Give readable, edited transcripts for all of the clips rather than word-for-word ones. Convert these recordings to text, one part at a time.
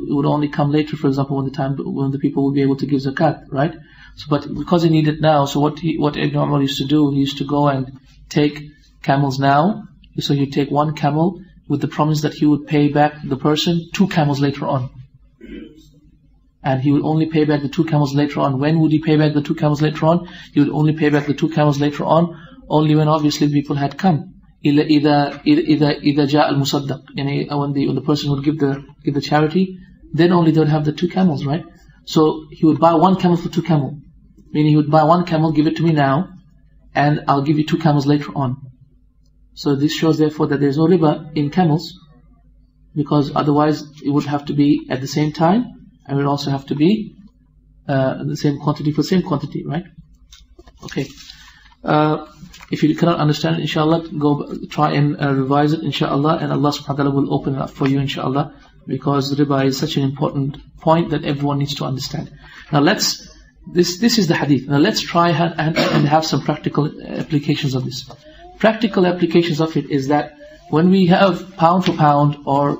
It would only come later, for example, when the people will be able to give zakat, right? So, but because he needed now, so what Ibn Umar used to do, he used to go and take camels now. So he'd take one camel with the promise that he would pay back the person 2 camels later on. And he would only pay back the 2 camels later on. When would he pay back the 2 camels later on? He would only pay back the 2 camels later on, only when obviously people had come. إِذَا جَاءَ الْمُصَدَّقِ, when the person would give the charity, then only they would have the 2 camels, right? So he would buy 1 camel for 2 camel. Meaning he would buy 1 camel, give it to me now, and I'll give you 2 camels later on. So this shows therefore that there is no riba in camels, because otherwise it would have to be at the same time, and it would also have to be the same quantity for same quantity, right? Okay. If you cannot understand it, inshallah, go try and revise it, inshallah, and Allah subhanahu wa ta'ala will open it up for you, inshallah, because riba is such an important point that everyone needs to understand. Now this is the hadith. Now let's try and have some practical applications of this. Practical applications of it is that when we have pound for pound, or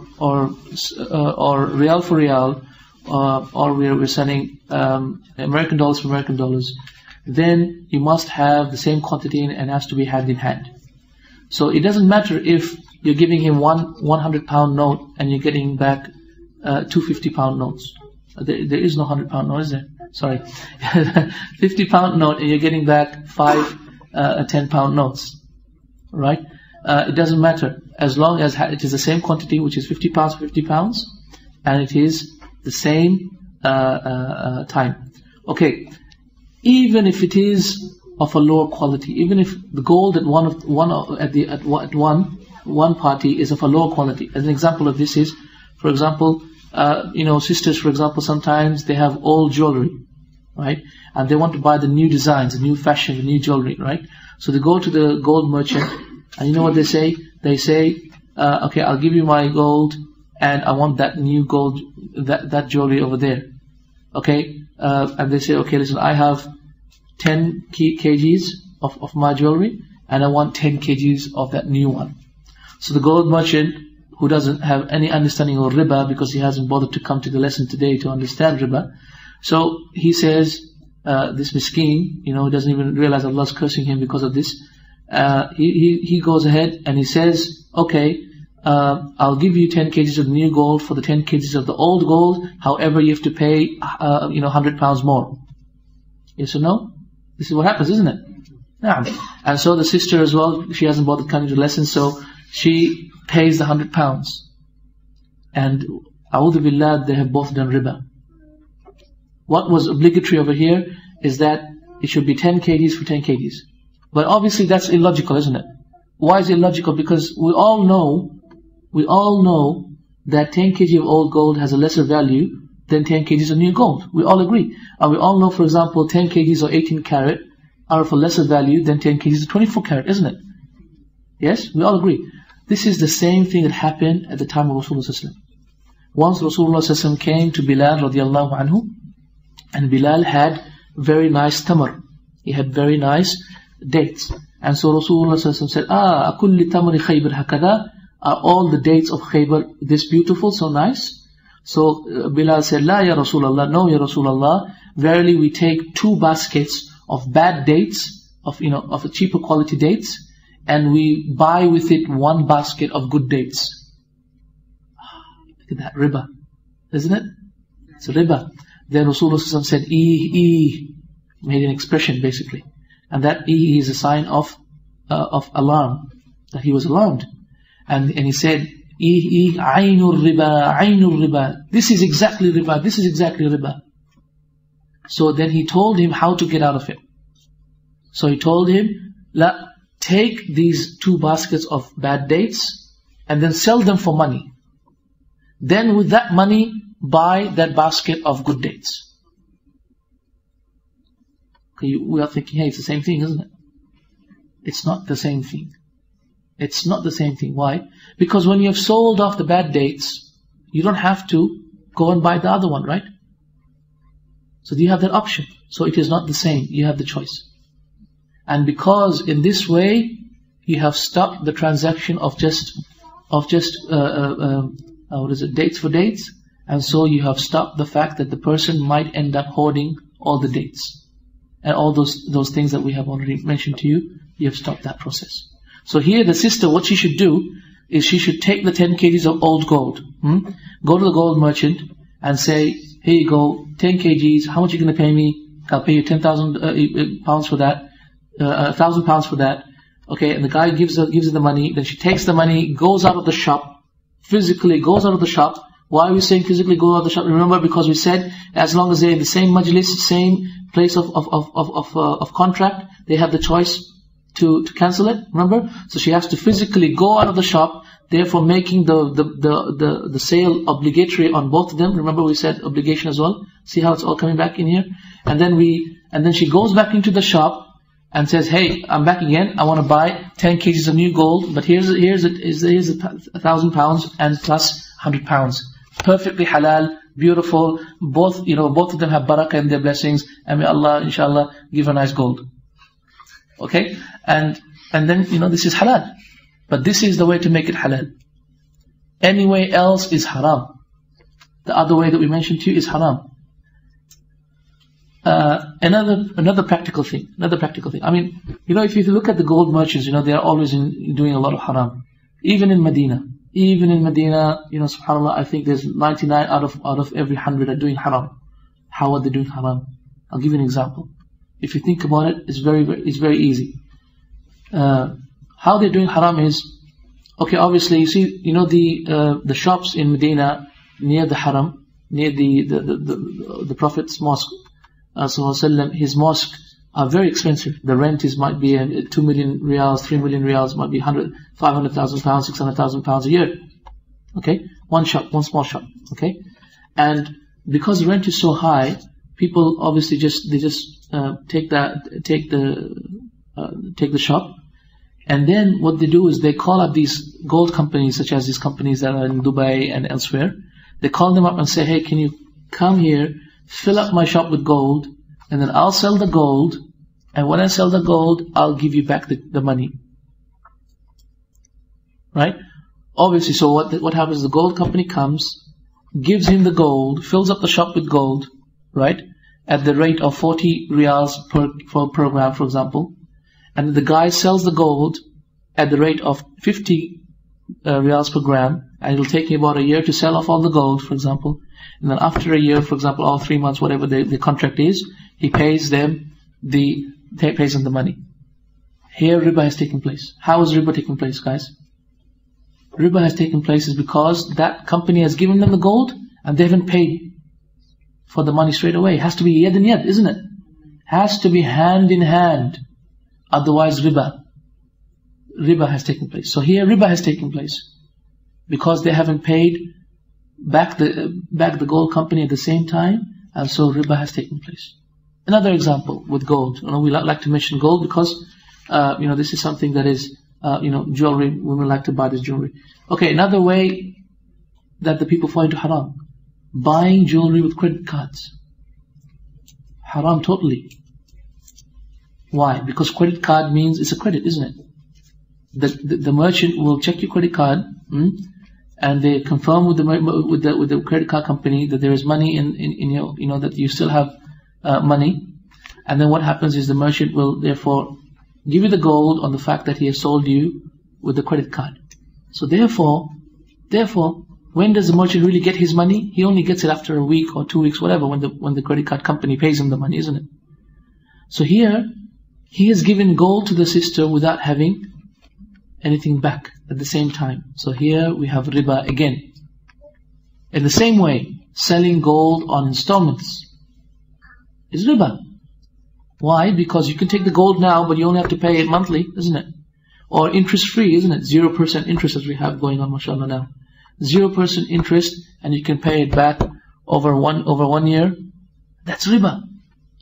real for real, or we're selling American dollars for American dollars, then you must have the same quantity and it has to be hand in hand. So it doesn't matter if you're giving him one 100-pound note and you're getting back 2 50-pound notes. There is no 100-pound note, is there? Sorry. 50-pound note and you're getting back 5 10-pound notes. Right? It doesn't matter. As long as it is the same quantity, which is 50 pounds, 50 pounds, and it is the same time. Okay. Even if it is of a lower quality, even if the gold at one party is of a lower quality. As an example of this is, for example, sisters, for example, sometimes they have old jewelry, right? And they want to buy the new designs, the new fashion, the new jewelry, right? So they go to the gold merchant, and you know what they say? They say, okay, I'll give you my gold, and I want that new gold, that jewelry over there. Okay? And they say, okay, listen, I have 10 kgs of my jewelry, and I want 10 kgs of that new one. So the gold merchant, who doesn't have any understanding of riba, because he hasn't bothered to come to the lesson today to understand riba, so he says, this miskeen, he doesn't even realize Allah's cursing him because of this. He goes ahead and he says, okay, I'll give you 10 kgs of the new gold for the 10 kgs of the old gold. However, you have to pay, 100 pounds more. Yes or no? This is what happens, isn't it? Yeah. And so the sister as well, she hasn't bothered coming to the lesson, so she pays the 100 pounds. And a'udhu billah, they have both done riba. What was obligatory over here is that it should be 10 kgs for 10 kgs. But obviously that's illogical, isn't it? Why is it illogical? Because we all know that 10 kg of old gold has a lesser value than 10 kgs of new gold. We all agree. And we all know, for example, 10 kgs of 18 karat are of a lesser value than 10 kgs of 24 karat, isn't it? Yes? We all agree. This is the same thing that happened at the time of Rasulullah. Once Rasulullah came to Bilal radiallahu anhu, and Bilal had very nice tamar. He had very nice dates. And so Rasulullah said, akulli tamari khaybar hakada, are all the dates of Khaybar this beautiful, so nice? So Bilal said, La ya Rasulallah, no ya Rasulallah, verily we take 2 baskets of bad dates, of a cheaper quality dates, and we buy with it 1 basket of good dates. Look at that, riba, isn't it? It's a riba. Then Rasulullah said, made an expression basically. And that is a sign of alarm, that he was alarmed. And he said, aynur riba. This is exactly riba, this is exactly riba. So then he told him how to get out of it. So he told him, take these 2 baskets of bad dates, and then sell them for money. Then with that money, buy that basket of good dates. Okay, we are thinking, hey, it's the same thing, isn't it? It's not the same thing. It's not the same thing. Why? Because when you have sold off the bad dates, you don't have to go and buy the other one, right? So you have that option. So it is not the same. You have the choice. And because in this way, you have stopped the transaction of just dates for dates, And so you have stopped the fact that the person might end up hoarding all the dates. And all those things that we have already mentioned to you, you have stopped that process. So here the sister, what she should do is she should take the 10 kgs of old gold. Go to the gold merchant and say, here you go, 10 kgs, how much are you going to pay me? I'll pay you 10,000 pounds for that, 1,000 pounds for that. Okay, and the guy gives her the money, then she takes the money, goes out of the shop, physically goes out of the shop. Why are we saying physically go out of the shop? Remember, because we said, as long as they're in the same majlis, same place of contract, they have the choice to cancel it, remember? So she has to physically go out of the shop, therefore making the sale obligatory on both of them. Remember we said obligation as well? See how it's all coming back in here? And then she goes back into the shop and says, hey, I'm back again, I want to buy 10 kgs of new gold, but here's 1,000 pounds and plus 100 pounds. Perfectly halal, beautiful, both of them have barakah in their blessings, and may Allah, inshallah, give a nice gold. Okay? And then, this is halal. But this is the way to make it halal. Any way else is haram. The other way that we mentioned to you is haram. Another practical thing. I mean, if you look at the gold merchants, they are always doing a lot of haram. Even in Medina, subhanAllah, I think there's 99 out of every 100 are doing haram. How are they doing haram? I'll give you an example. If you think about it, it's very easy. How they're doing haram is, okay, obviously, you see, the shops in Medina near the haram, near the Prophet's mosque, his mosque are very expensive. The rent might be 2 million riyals, 3 million riyals, might be 500,000 pounds, 600,000 pounds a year. Okay, one small shop. Okay, and because the rent is so high, people obviously just take the shop, and then what they do is they call up these gold companies, such as these companies that are in Dubai and elsewhere. They call them up and say, hey, can you come here, fill up my shop with gold, and then I'll sell the gold, and when I sell the gold, I'll give you back the money. Right? Obviously, so what happens, the gold company comes, gives him the gold, fills up the shop with gold, right, at the rate of 40 riyals per gram, for example, and the guy sells the gold at the rate of 50 riyals per gram, and it'll take him about a year to sell off all the gold, for example, and then after a year, for example, or 3 months, whatever the contract is, he pays them the money. Here riba has taken place. How is riba taking place, guys? Riba has taken place is because that company has given them the gold and they haven't paid for the money straight away. It has to be yad in yad, isn't it? Has to be hand in hand. Otherwise riba has taken place. So here riba has taken place because they haven't paid back the gold company at the same time, and so riba has taken place. Another example with gold. We like to mention gold because this is something that is jewelry. Women like to buy this jewelry. Okay, another way that the people fall into haram: buying jewelry with credit cards. Haram totally. Why? Because credit card means it's a credit, isn't it? The merchant will check your credit card, and they confirm with the credit card company that there is money in your, that you still have money. And then what happens is the merchant will therefore give you the gold on the fact that he has sold you with the credit card. So therefore, when does the merchant really get his money? He only gets it after a week or 2 weeks, whatever, when the credit card company pays him the money, isn't it? So here, he has given gold to the sister without having anything back at the same time. So here we have riba again. In the same way, selling gold on installments is riba. Why? Because you can take the gold now, but you only have to pay it monthly, isn't it? Or interest free, isn't it? 0% interest as we have going on, mashallah, now. 0% interest, and you can pay it back over one year. That's riba.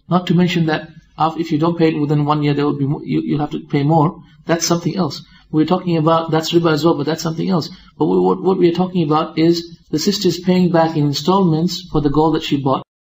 Not to mention that if you don't pay it within 1 year, you'll have to pay more. That's something else. We're talking about, that's riba as well, but that's something else. But what we are talking about is the sister is paying back in installments for the gold that she bought.